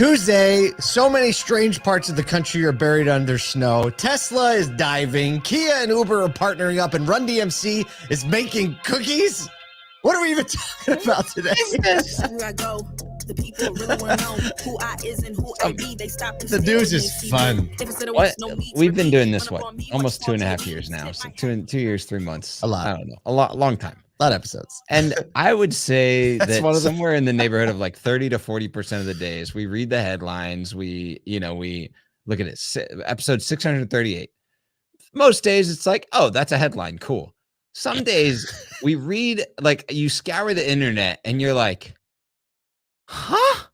Tuesday, so many strange parts of the country are buried under snow. Tesla is diving. Kia and Uber are partnering up, and Run DMC is making cookies. What are we even talking about today? The people really want to know who I is and who I be. They stop. The news is fun. What? We've been doing this almost 2.5 years now. So 2 years, 3 months. A lot. I don't know. Long time. A lot of episodes. And I would say that somewhere in the neighborhood of like 30 to 40% of the days, we read the headlines. We look at it. Episode 638. Most days it's like, oh, that's a headline. Cool. Some days we read, like, you scour the internet and you're like, huh?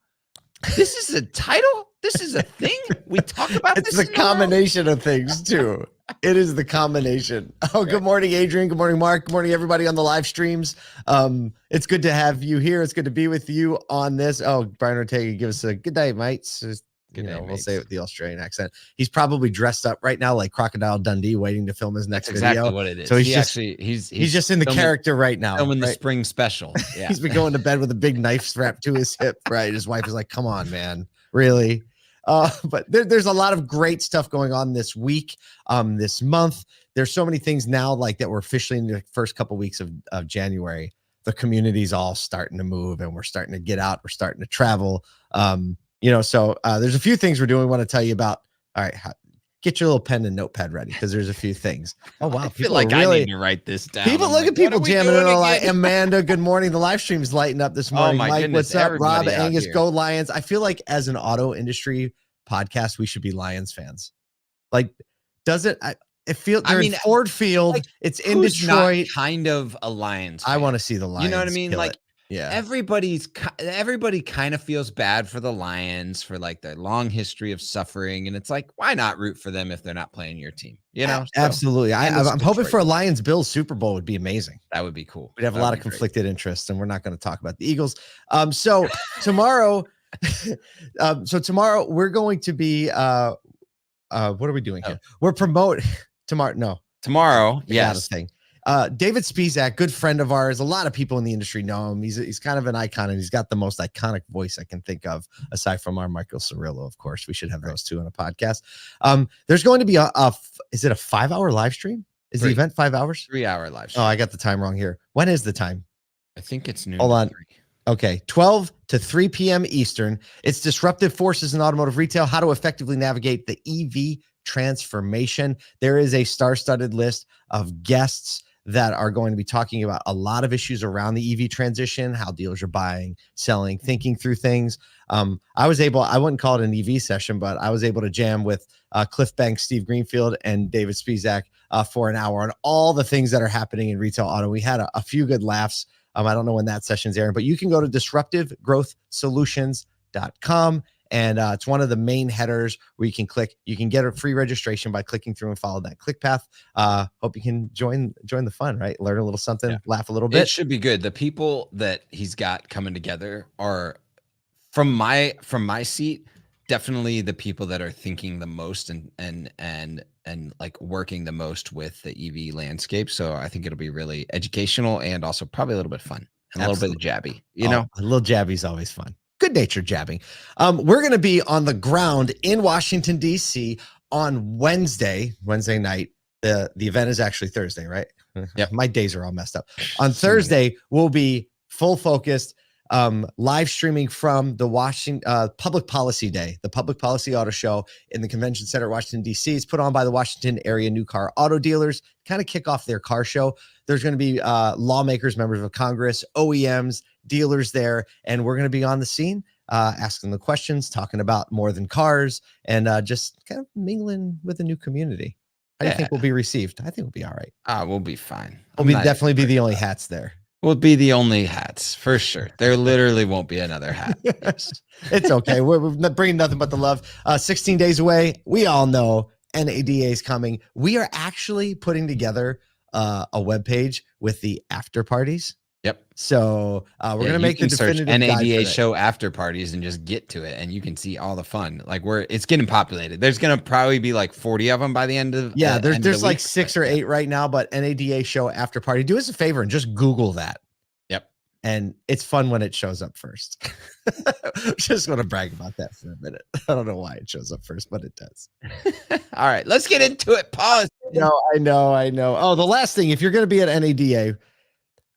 This is a title? This is a thing? We talk about it's this? It's the combination of things, too. It is the combination. Oh, good morning, Adrian. Good morning, Mark. Good morning, everybody on the live streams. It's good to have you here. It's good to be with you on this. Oh, Brian Ortega, give us a good day, mates. We'll say it with the Australian accent. He's probably dressed up right now like Crocodile Dundee, waiting to film his next video. Exactly what it is. So he's just in the character right now. Filming the spring special. Yeah. He's been going to bed with a big knife strapped to his hip. Right. His wife is like, "Come on, man, really?" But there's a lot of great stuff going on this week, this month. There's so many things now, like that we're officially in the first couple weeks of January. The community's all starting to move, and we're starting to get out. We're starting to travel. So there's a few things we're doing. We want to tell you about. All right, get your little pen and notepad ready, because there's a few things. Oh wow, I feel like I need to write this down. Look at people jamming in. Like Amanda, good morning. The live stream's lighting up this morning. Oh my Mike, goodness, what's up? Rob, Angus, here. go Lions. I feel like as an auto industry podcast, we should be Lions fans. Like, does it? It feels. In Ford Field. Like, it's in Detroit. Kind of a Lions fan. I want to see the Lions. You know what I mean? Like. Yeah, everybody kind of feels bad for the Lions for like their long history of suffering, and it's like, why not root for them if they're not playing your team? Absolutely. I'm hoping for a Lions-Bills Super Bowl. Would be amazing. That would be cool. We'd have a lot of conflicted interests, and we're not going to talk about the Eagles. So tomorrow, we're going to be. What are we doing here? We're promoting tomorrow. No, tomorrow. Yes. David Spisak, good friend of ours. A lot of people in the industry know him. He's kind of an icon, and he's got the most iconic voice I can think of, aside from our Michael Cirillo, of course. We should have those two on a podcast. There's going to be is it a 5-hour live stream? Is the event 5 hours? 3-hour live stream. Oh, I got the time wrong here. When is the time? I think it's noon. Hold on. Okay, 12 to 3 p.m. Eastern. It's Disruptive Forces in Automotive Retail, how to effectively navigate the EV transformation. There is a star-studded list of guests that are going to be talking about a lot of issues around the EV transition, how dealers are buying, selling, thinking through things. I wouldn't call it an EV session, but I was able to jam with Cliff Banks, Steve Greenfield, and David Spisak for an hour on all the things that are happening in retail auto. We had a few good laughs. I don't know when that session's airing, but you can go to disruptivegrowthsolutions.com. And it's one of the main headers where you can click. You can get a free registration by clicking through and follow that click path. Hope you can join the fun, right? Learn a little something, laugh a little bit. It should be good. The people that he's got coming together are, from my seat, definitely the people that are thinking the most and like working the most with the EV landscape. So I think it'll be really educational and also probably a little bit fun and a little bit of jabby. A little jabby is always fun. Good-natured jabbing. We're going to be on the ground in Washington, D.C. on Wednesday night. The event is actually Thursday, right? Yeah. My days are all messed up. On Thursday, we'll be full focused, live streaming from the Washington Public Policy Day, the Public Policy Auto Show in the Convention Center at Washington, D.C. It's put on by the Washington area new car auto dealers, kind of kick off their car show. There's going to be lawmakers, members of Congress, OEMs, dealers there, and we're going to be on the scene, asking the questions, talking about more than cars, and just kind of mingling with a new community. How do you think we'll be received? I think we'll be all right. We'll be fine. We'll definitely be the only hats there. We'll be the only hats for sure. There literally won't be another hat. Yes. It's okay. We're bringing nothing but the love. 16 days away. We all know NADA is coming. We are actually putting together a webpage with the after parties. Yep. So we're going to make the definitive NADA show after parties and just get to it, and you can see all the fun. Like it's getting populated. There's going to probably be like 40 of them by the end of there's like 6 or 8 right now, but NADA show after party. Do us a favor and just Google that. Yep. And it's fun when it shows up first. Just want to brag about that for a minute. I don't know why it shows up first, but it does. All right, let's get into it. Pause. No, I know. Oh, the last thing, if you're going to be at NADA,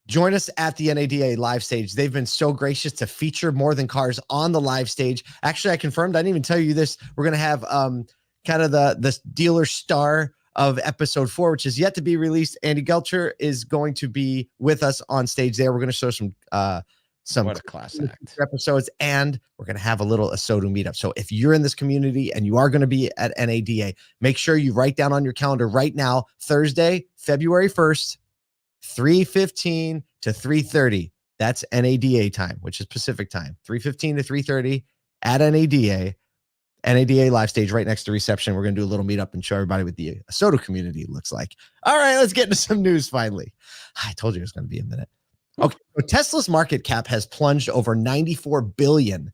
join us at the NADA live stage. They've been so gracious to feature More Than Cars on the live stage. Actually, I confirmed, I didn't even tell you this. We're going to have kind of the dealer star of episode 4, which is yet to be released. Andy Gelcher is going to be with us on stage there. We're going to show some what a class act episodes, and we're going to have a little ASOTU meetup. So if you're in this community and you are going to be at NADA, make sure you write down on your calendar right now, Thursday, February 1st, 3:15 to 3:30. That's NADA time, which is Pacific time. 3:15 to 3:30 at NADA live stage right next to reception. We're going to do a little meetup and show everybody what the ASOTU community looks like. All right, let's get into some news finally. I told you it was going to be a minute. Okay, so Tesla's market cap has plunged over $94 billion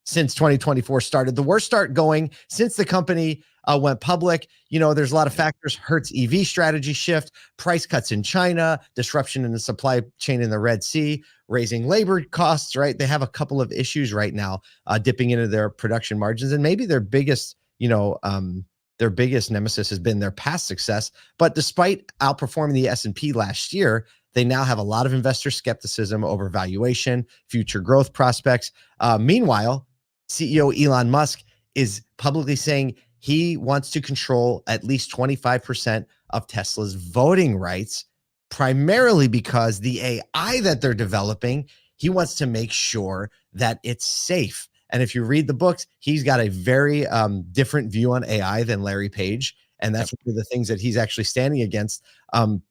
since 2024 started. The worst start going since the company went public. You know, there's a lot of factors: Hertz EV strategy shift, price cuts in China, disruption in the supply chain in the Red Sea, raising labor costs, right? They have a couple of issues right now, dipping into their production margins. And maybe their biggest, their biggest nemesis has been their past success. But despite outperforming the S&P last year, they now have a lot of investor skepticism over valuation, future growth prospects. Meanwhile, CEO Elon Musk is publicly saying he wants to control at least 25% of Tesla's voting rights, primarily because the AI that they're developing, he wants to make sure that it's safe. And if you read the books, he's got a very different view on AI than Larry Page. And that's one of the things that he's actually standing against. And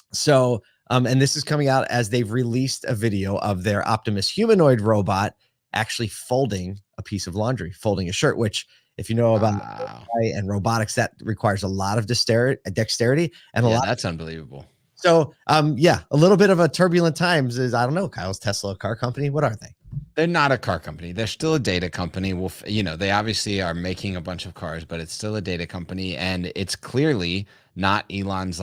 this is coming out as they've released a video of their Optimus humanoid robot actually folding a piece of laundry, folding a shirt, which if you know about AI and robotics, that requires a lot of dexterity and that's unbelievable. So, a little bit of a turbulent times is, I don't know, Kyle's Tesla a car company? What are they? They're not a car company. They're still a data company. Well, they obviously are making a bunch of cars, but it's still a data company. And it's clearly not Elon's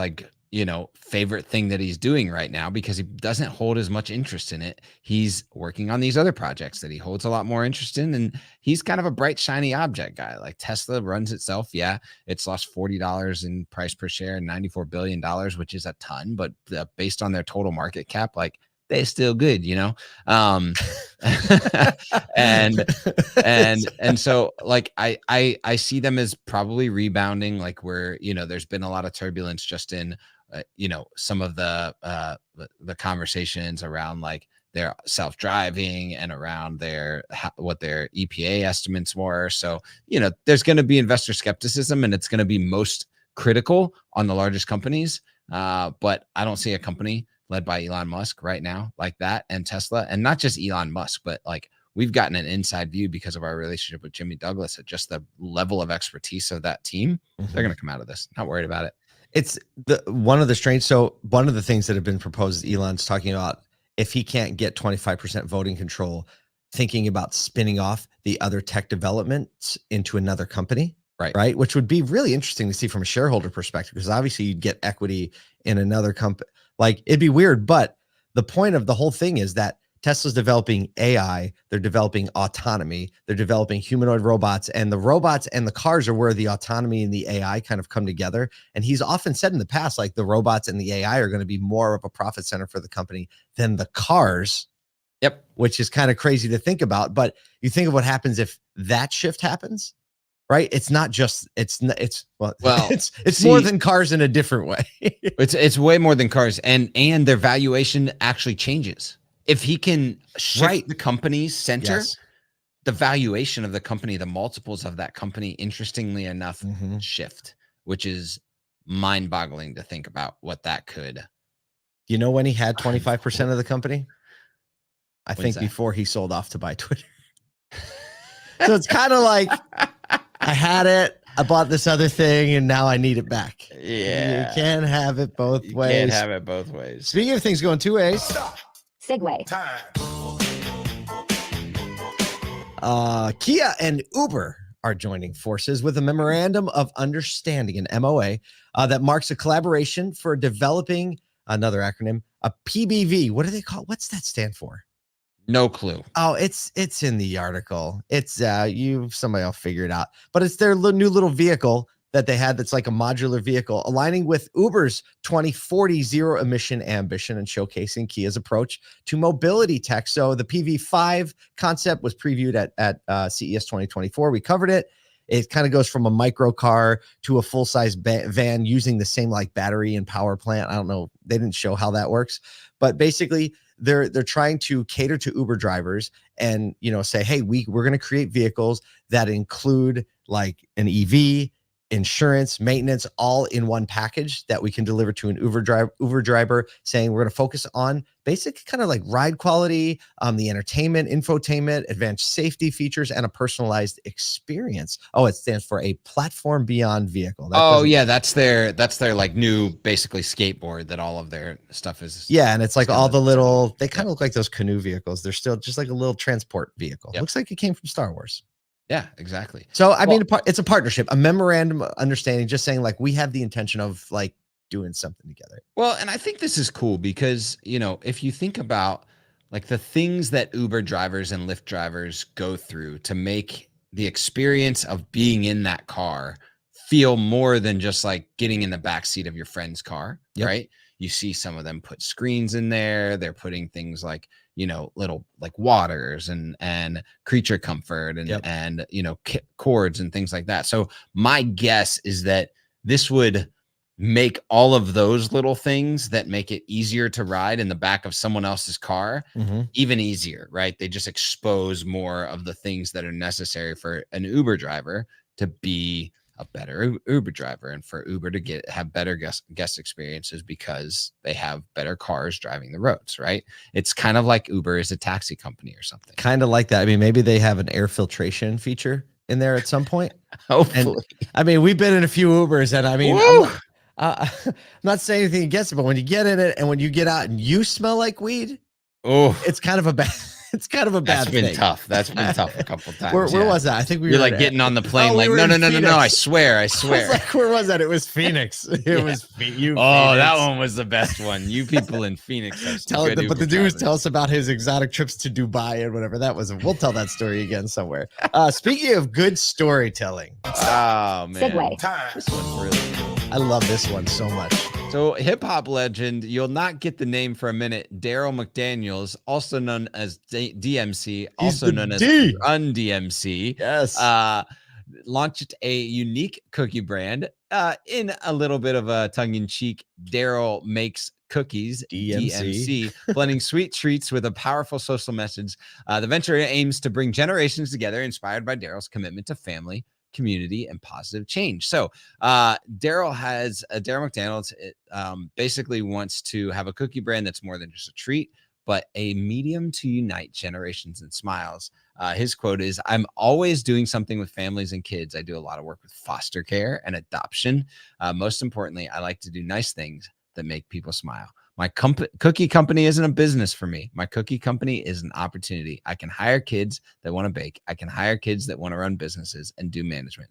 favorite thing that he's doing right now, because he doesn't hold as much interest in it. He's working on these other projects that he holds a lot more interest in. And he's kind of a bright, shiny object guy. Like Tesla runs itself. Yeah, it's lost $40 in price per share and $94 billion, which is a ton. But based on their total market cap, like, they're still good, and so like I see them as probably rebounding, like where there's been a lot of turbulence just in some of the conversations around like their self-driving and around what their EPA estimates were. So there's going to be investor skepticism, and it's going to be most critical on the largest companies. But I don't see a company led by Elon Musk right now like that, and Tesla, and not just Elon Musk, but like we've gotten an inside view because of our relationship with Jimmy Douglas at just the level of expertise of that team. Mm-hmm. They're going to come out of this. Not worried about it. It's one of the things that have been proposed, Elon's talking about, if he can't get 25% voting control, thinking about spinning off the other tech developments into another company. Right. Which would be really interesting to see from a shareholder perspective, because obviously you'd get equity in another company. Like, it'd be weird, but the point of the whole thing is that Tesla's developing AI, they're developing autonomy, they're developing humanoid robots, and the robots and the cars are where the autonomy and the AI kind of come together. And he's often said in the past, like, the robots and the AI are going to be more of a profit center for the company than the cars. Yep. Which is kind of crazy to think about. But you think of what happens if that shift happens. Right. It's not just it's more than cars in a different way. it's way more than cars, and their valuation actually changes. If he can shift the company's center, the valuation of the company, the multiples of that company, interestingly enough, shift, which is mind-boggling to think about what that could. When he had 25% of the company? I think before he sold off to buy Twitter. So it's kind of like, I had it, I bought this other thing, and now I need it back. Yeah. You can't have it both ways. Can't have it both ways. Speaking of things going two ways. Segue. Kia and Uber are joining forces with a memorandum of understanding, an MOA, that marks a collaboration for developing, another acronym, A PBV. What do they call? What's that stand for? No clue. Oh, it's in the article. It's somebody will figure it out. But it's their new little vehicle that they had that's like a modular vehicle, aligning with Uber's 2040 zero emission ambition and showcasing Kia's approach to mobility tech. So the PV5 concept was previewed at CES 2024. We covered it. It kind of goes from a micro car to a full-size van using the same like battery and power plant. I don't know. They didn't show how that works, but basically they're trying to cater to Uber drivers and, say, hey, we're going to create vehicles that include like an EV, insurance, maintenance, all in one package that we can deliver to an Uber driver, saying we're going to focus on basic kind of like ride quality, the entertainment, infotainment, advanced safety features, and a personalized experience. Oh, it stands for a platform beyond vehicle. That's their like new basically skateboard that all of their stuff is. Yeah, and it's like all the little, they kind of look like those canoe vehicles. They're still just like a little transport vehicle. Looks like it came from Star Wars. Yeah, exactly. So, I mean, it's a partnership, a memorandum of understanding, just saying like, we have the intention of like doing something together. Well, and I think this is cool because, if you think about like the things that Uber drivers and Lyft drivers go through to make the experience of being in that car feel more than just like getting in the backseat of your friend's car, right? You see some of them put screens in there. They're putting things like, little like waters and creature comfort and cords and things like that. So my guess is that this would make all of those little things that make it easier to ride in the back of someone else's car even easier, right? They just expose more of the things that are necessary for an Uber driver to be a better Uber driver and for Uber to have better guest experiences because they have better cars driving the roads, right? It's kind of like Uber is a taxi company or something. Kind of like that. I mean, maybe they have an air filtration feature in there at some point. Hopefully. And, I mean, we've been in a few Ubers and I mean, I'm not saying anything against it, but when you get in it and when you get out and you smell like weed, it's kind of a bad thing. That's been tough. That's been tough a couple of times. Where was that? I think we were like getting on the plane. No. I swear. I was like, where was that? It was Phoenix. It was you. Oh, Phoenix. That one was the best one. You people in Phoenix. But the dude was tell us about his exotic trips to Dubai and whatever that was. We'll tell that story again somewhere. Speaking of good storytelling. Oh man. Segue. This one's really cool. I love this one so much. So hip hop legend, you'll not get the name for a minute, Daryl McDaniels, also known as DMC, also known as Run DMC. Yes. Launched a unique cookie brand in a little bit of a tongue-in-cheek Daryl Makes Cookies, DMC, blending sweet treats with a powerful social message. The venture aims to bring generations together, inspired by Daryl's commitment to family, community, and positive change. So Daryl McDaniels basically wants to have a cookie brand that's more than just a treat, but a medium to unite generations and smiles. His quote is, "I'm always doing something with families and kids. I do a lot of work with foster care and adoption. Most importantly, I like to do nice things that make people smile. My cookie company isn't a business for me. My cookie company is an opportunity. I can hire kids that want to bake. I can hire kids that want to run businesses and do management.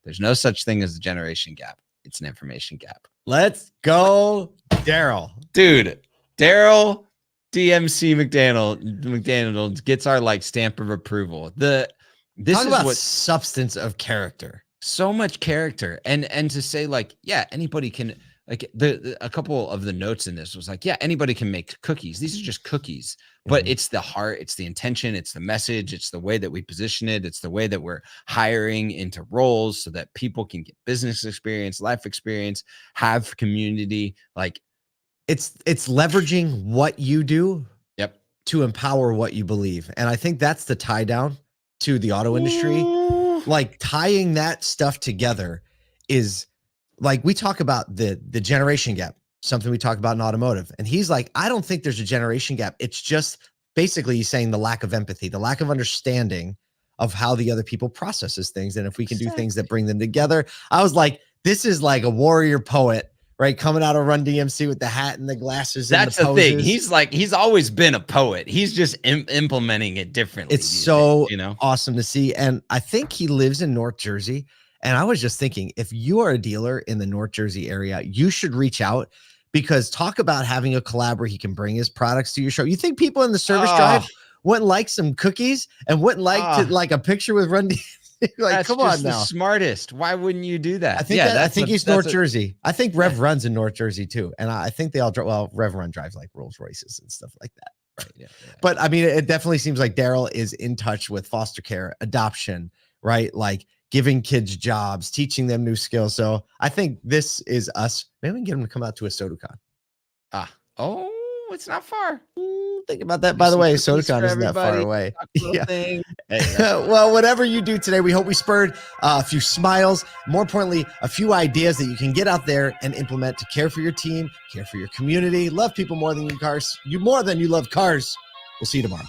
There's no such thing as a generation gap. It's an information gap." Let's go, Daryl. Dude, Daryl DMC McDaniel gets our like stamp of approval. This Talk is about what substance of character. So much character. And to say like, yeah, anybody can. Like a couple of the notes in this was like, yeah, anybody can make cookies. These are just cookies, but it's the heart, it's the intention, it's the message, it's the way that we position it, it's the way that we're hiring into roles so that people can get business experience, life experience, have community. Like it's leveraging what you do to empower what you believe. And I think that's the tie down to the auto industry. Like tying that stuff together is like, we talk about the generation gap, something we talk about in automotive. And he's like, I don't think there's a generation gap. It's just basically he's saying the lack of empathy, the lack of understanding of how the other people processes things. And if we can do things that bring them together, I was like, this is like a warrior poet, right? Coming out of Run DMC with the hat and the glasses. That's the thing. He's always been a poet. He's just implementing it differently. It's so awesome to see. And I think he lives in North Jersey. And I was just thinking, if you are a dealer in the North Jersey area, you should reach out because talk about having a collab where he can bring his products to your show. You think people in the service drive wouldn't like some cookies and wouldn't like to like a picture with Run DMC? Like, that's come just on the now. Smartest. Why wouldn't you do that? I think he's North Jersey. I think Rev runs in North Jersey too. And I think they all drive. Well, Rev Run drives like Rolls Royces and stuff like that. Right. Yeah. But I mean, it definitely seems like Daryl is in touch with foster care, adoption, right? Like giving kids jobs, teaching them new skills. So I think this is us. Maybe we can get him to come out to a SotuCon. Oh, it's not far. Think about that. By the way, SotuCon isn't that far away. Yeah. Hey, well, whatever you do today, we hope we spurred a few smiles. More importantly, a few ideas that you can get out there and implement to care for your team, care for your community, love people more than you love cars. We'll see you tomorrow.